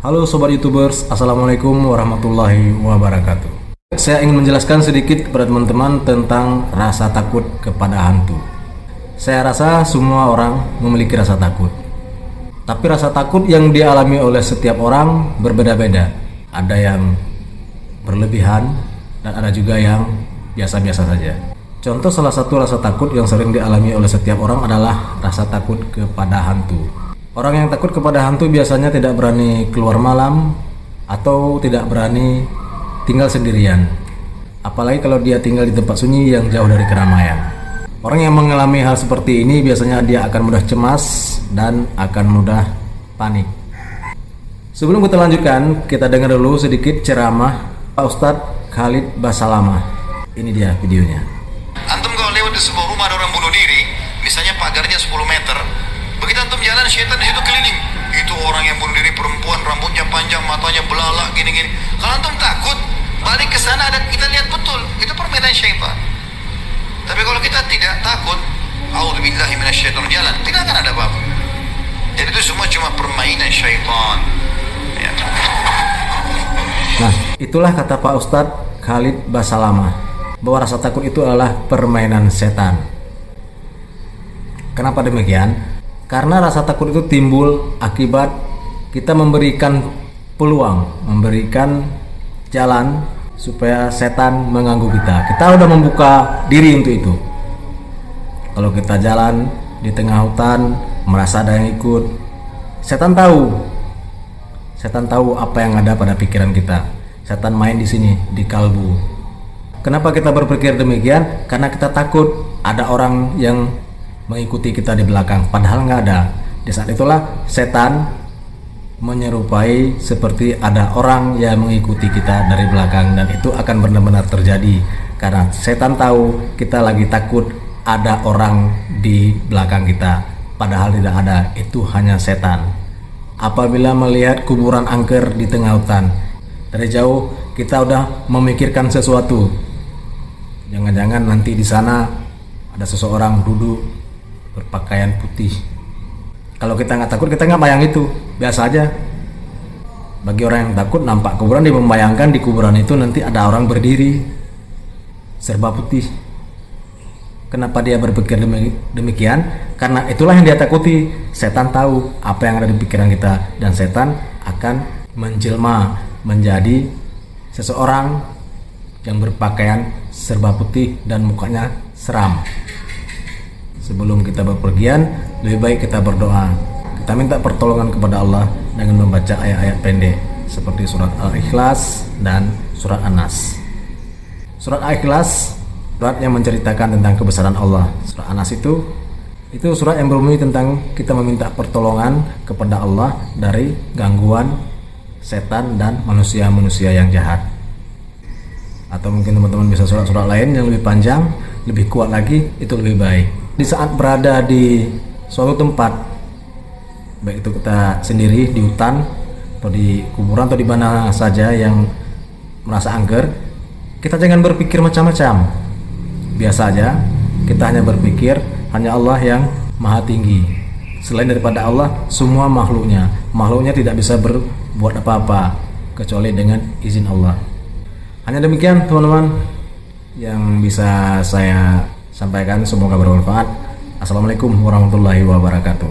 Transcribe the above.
Halo Sobat Youtubers, Assalamualaikum warahmatullahi wabarakatuh. Saya ingin menjelaskan sedikit kepada teman-teman tentang rasa takut kepada hantu. Saya rasa semua orang memiliki rasa takut. Tapi rasa takut yang dialami oleh setiap orang berbeda-beda. Ada yang berlebihan dan ada juga yang biasa-biasa saja. Contoh salah satu rasa takut yang sering dialami oleh setiap orang adalah rasa takut kepada hantu. Orang yang takut kepada hantu biasanya tidak berani keluar malam atau tidak berani tinggal sendirian. Apalagi kalau dia tinggal di tempat sunyi yang jauh dari keramaian. Orang yang mengalami hal seperti ini biasanya dia akan mudah cemas dan akan mudah panik. Sebelum kita lanjutkan, kita dengar dulu sedikit ceramah Pak Ustadz Khalid Basalamah. Ini dia videonya. Antum kalau lewat di sebuah rumah ada orang bunuh diri, misalnya pagarnya 10 meter, begitu antum jalan, syaitan di situ keliling. Itu orang yang bunuh diri, perempuan, rambutnya panjang, matanya belalak, gini-gini. Kalau antum takut, balik ke sana, kita lihat betul, itu permainan syaitan. Tapi kalau kita tidak takut, a'udzubillahi minasyaitonir jalan, tidak akan ada apa-apa. Jadi itu semua cuma permainan syaitan. Ya. Nah, itulah kata Pak Ustadz Khalid Basalamah, bahwa rasa takut itu adalah permainan setan. Kenapa demikian? Karena rasa takut itu timbul akibat kita memberikan peluang, memberikan jalan supaya setan mengganggu kita. Kita udah membuka diri untuk itu. Kalau kita jalan di tengah hutan, merasa ada yang ikut, setan tahu. Setan tahu apa yang ada pada pikiran kita. Setan main di sini, di kalbu. Kenapa kita berpikir demikian? Karena kita takut ada orang yang mengikuti kita di belakang, padahal nggak ada. Di saat itulah setan menyerupai seperti ada orang yang mengikuti kita dari belakang, dan itu akan benar-benar terjadi karena setan tahu kita lagi takut ada orang di belakang kita, padahal tidak ada. Itu hanya setan. Apabila melihat kuburan angker di tengah hutan, dari jauh kita udah memikirkan sesuatu. Jangan-jangan nanti di sana ada seseorang duduk berpakaian putih. Kalau kita nggak takut, kita nggak bayang itu, biasa aja. Bagi orang yang takut, nampak kuburan, dia membayangkan di kuburan itu nanti ada orang berdiri serba putih. Kenapa dia berpikir demikian? Karena itulah yang dia takuti. Setan tahu apa yang ada di pikiran kita, dan setan akan menjelma menjadi seseorang yang berpakaian serba putih dan mukanya seram. Sebelum kita berpergian, lebih baik kita berdoa. Kita minta pertolongan kepada Allah dengan membaca ayat-ayat pendek seperti surat Al-Ikhlas dan surat An-Nas. Surat Al-Ikhlas surat yang menceritakan tentang kebesaran Allah. Surat An-Nas itu surat yang berbunyi tentang kita meminta pertolongan kepada Allah dari gangguan setan dan manusia-manusia yang jahat. Atau mungkin teman-teman bisa surat-surat lain yang lebih panjang, lebih kuat lagi, itu lebih baik. Di saat berada di suatu tempat, baik itu kita sendiri di hutan atau di kuburan atau di mana saja yang merasa angker, kita jangan berpikir macam-macam. Biasa aja, kita hanya berpikir hanya Allah yang maha tinggi. Selain daripada Allah, semua makhluknya tidak bisa berbuat apa-apa kecuali dengan izin Allah. Hanya demikian teman-teman yang bisa saya sampaikan, semoga bermanfaat. Assalamualaikum warahmatullahi wabarakatuh.